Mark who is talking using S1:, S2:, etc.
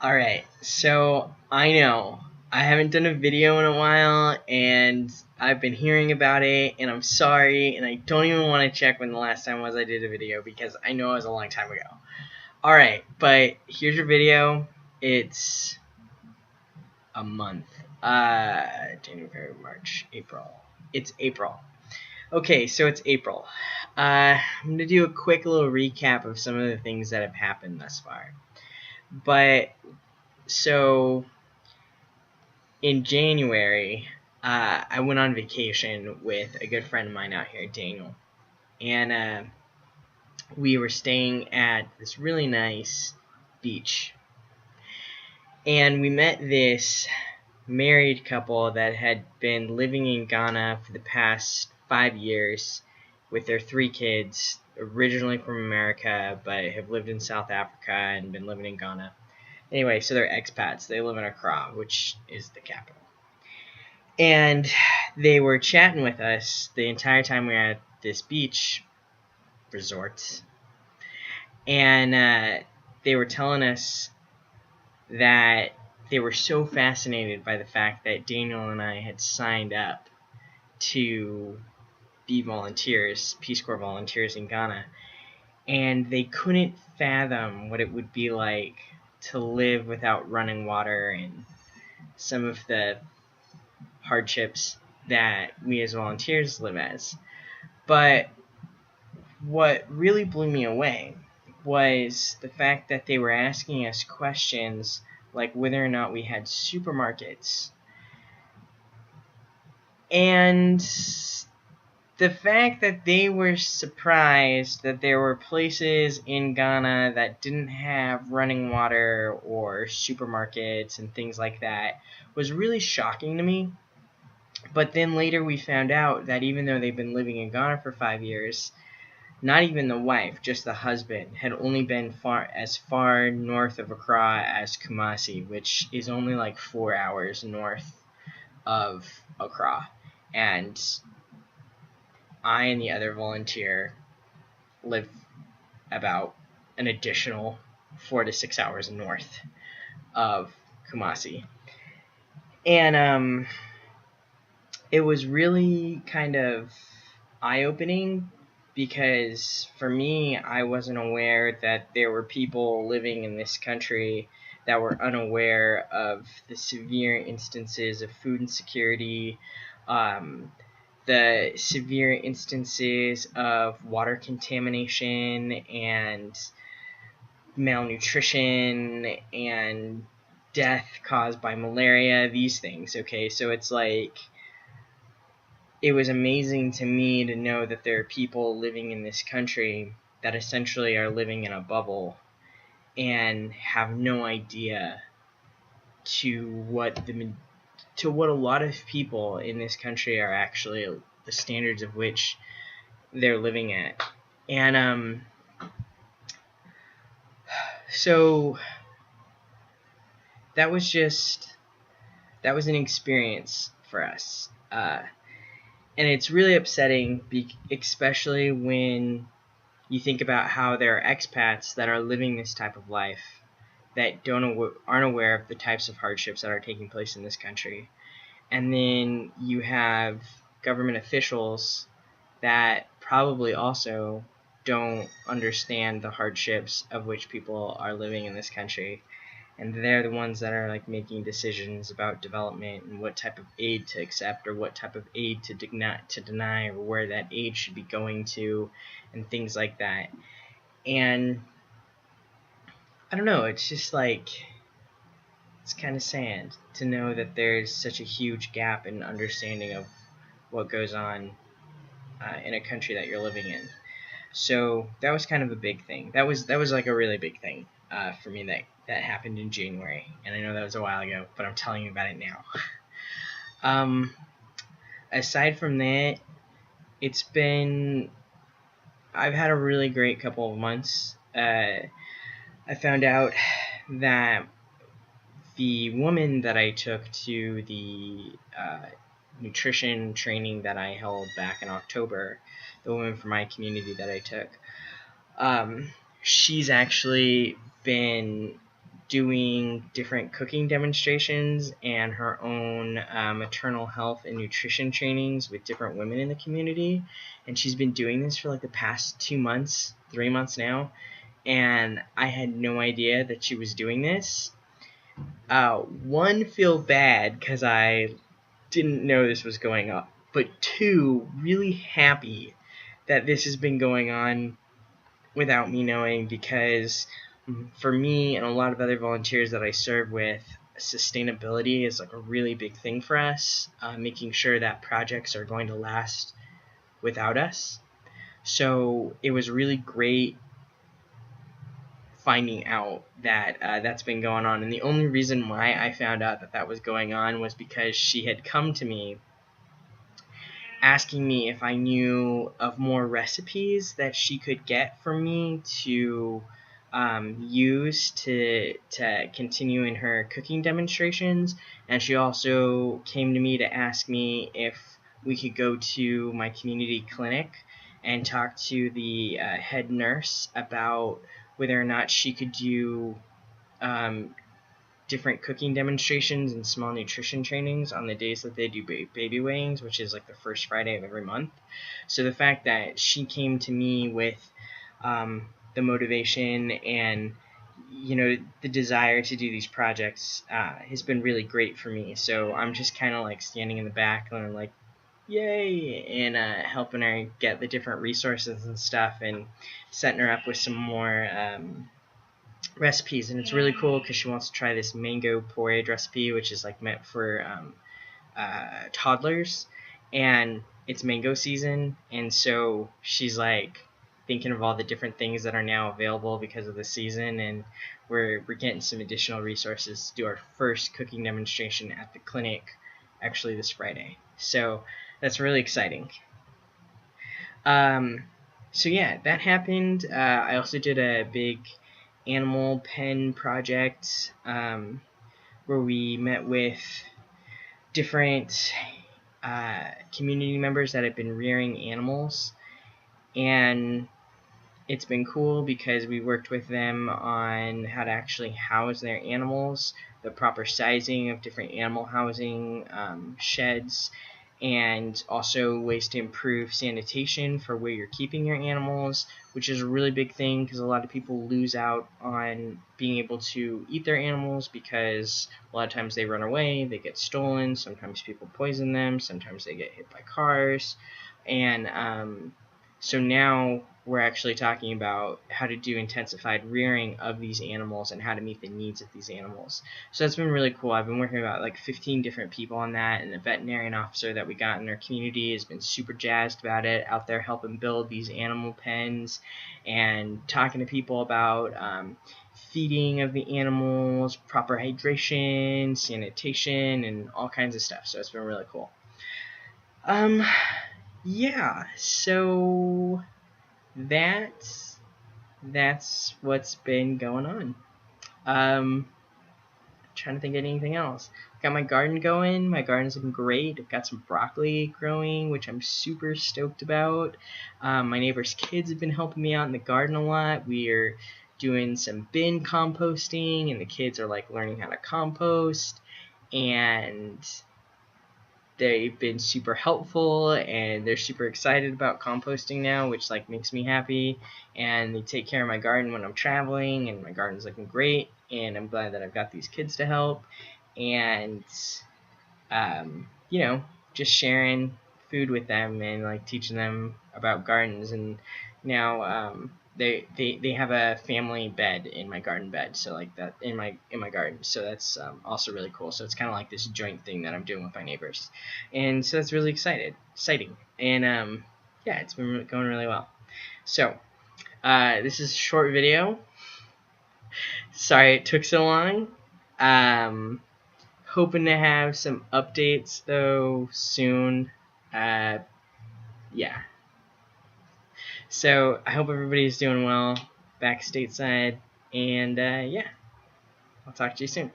S1: Alright, so I know I haven't done a video in a while and I've been hearing about it and I'm sorry and I don't even want to check when the last time was I did a video because I know it was a long time ago. Alright, but here's your video. It's a month. January, March, April. It's April. Okay, so it's April. I'm going to do a quick little recap of some of the things that have happened thus far. But, so in January, I went on vacation with a good friend of mine out here, Daniel, and we were staying at this really nice beach. And we met this married couple that had been living in Ghana for the past 5 years with their 3 kids, originally from America, but have lived in South Africa and been living in Ghana. Anyway, so they're expats. They live in Accra, which is the capital. And they were chatting with us the entire time we were at this beach resort. And they were telling us that they were so fascinated by the fact that Daniel and I had signed up to be volunteers, Peace Corps volunteers in Ghana. And they couldn't fathom what it would be like to live without running water and some of the hardships that we as volunteers live as. But what really blew me away was the fact that they were asking us questions like whether or not we had supermarkets. And the fact that they were surprised that there were places in Ghana that didn't have running water or supermarkets and things like that was really shocking to me. But then later we found out that even though they've been living in Ghana for 5 years, not even the wife, just the husband, had only been as far north of Accra as Kumasi, which is only like 4 hours north of Accra. And I and the other volunteer live about an additional 4 to 6 hours north of Kumasi. And it was really kind of eye-opening because for me, I wasn't aware that there were people living in this country that were unaware of the severe instances of food insecurity, the severe instances of water contamination and malnutrition and death caused by malaria, these things, okay? So it's like, it was amazing to me to know that there are people living in this country that essentially are living in a bubble and have no idea to what a lot of people in this country are actually the standards of which they're living at. And so that was an experience for us. And it's really upsetting, especially when you think about how there are expats that are living this type of life that aren't aware of the types of hardships that are taking place in this country. And then you have government officials that probably also don't understand the hardships of which people are living in this country. And they're the ones that are like making decisions about development and what type of aid to accept or what type of aid to deny or where that aid should be going to and things like that. And I don't know, it's just like, it's kind of sad to know that there's such a huge gap in understanding of what goes on in a country that you're living in. So that was kind of a big thing. That was like a really big thing for me that happened in January. And I know that was a while ago, but I'm telling you about it now. Aside from that, I've had a really great couple of months. I found out that the woman that I took to the nutrition training that I held back in October, the woman from my community that I took, she's actually been doing different cooking demonstrations and her own maternal health and nutrition trainings with different women in the community. And she's been doing this for like the past 2 months, 3 months now. And I had no idea that she was doing this. One, feel bad because I didn't know this was going on. But two, really happy that this has been going on without me knowing, because for me and a lot of other volunteers that I serve with, sustainability is like a really big thing for us, making sure that projects are going to last without us. So it was really great finding out that that's been going on. And the only reason why I found out that that was going on was because she had come to me asking me if I knew of more recipes that she could get from me to use to continue in her cooking demonstrations. And she also came to me to ask me if we could go to my community clinic and talk to the head nurse about whether or not she could do different cooking demonstrations and small nutrition trainings on the days that they do baby weighings, which is like the first Friday of every month. So the fact that she came to me with the motivation and the desire to do these projects has been really great for me. So I'm just kind of like standing in the back and like, yay, and helping her get the different resources and stuff, and setting her up with some more recipes. And it's really cool because she wants to try this mango porridge recipe, which is like meant for toddlers, and it's mango season, and so she's like thinking of all the different things that are now available because of the season, and we're getting some additional resources to do our first cooking demonstration at the clinic actually this Friday. So that's really exciting. So yeah, that happened. I also did a big animal pen project where we met with different community members that have been rearing animals, and it's been cool because we worked with them on how to actually house their animals, the proper sizing of different animal housing sheds, and also ways to improve sanitation for where you're keeping your animals, which is a really big thing because a lot of people lose out on being able to eat their animals because a lot of times they run away, they get stolen, sometimes people poison them, sometimes they get hit by cars. And so now we're actually talking about how to do intensified rearing of these animals and how to meet the needs of these animals. So that's been really cool. I've been working with about like 15 different people on that, and the veterinarian officer that we got in our community has been super jazzed about it, out there helping build these animal pens and talking to people about feeding of the animals, proper hydration, sanitation, and all kinds of stuff. So it's been really cool. Yeah, so that's what's been going on. Trying to think of anything else. Got my garden going. My garden's looking great. I've got some broccoli growing, which I'm super stoked about. My neighbor's kids have been helping me out in the garden a lot. We are doing some bin composting, and the kids are like learning how to compost, and they've been super helpful, and they're super excited about composting now, which like makes me happy. And they take care of my garden when I'm traveling, and my garden's looking great, and I'm glad that I've got these kids to help. And just sharing food with them and like teaching them about gardens. And now they have a family bed in my garden bed, so like that in my garden, so that's also really cool. So it's kind of like this joint thing that I'm doing with my neighbors, and so that's really exciting. And yeah, it's been going really well. So this is a short video. Sorry it took so long. Hoping to have some updates though soon. Yeah. So I hope everybody's doing well back stateside, and yeah, I'll talk to you soon.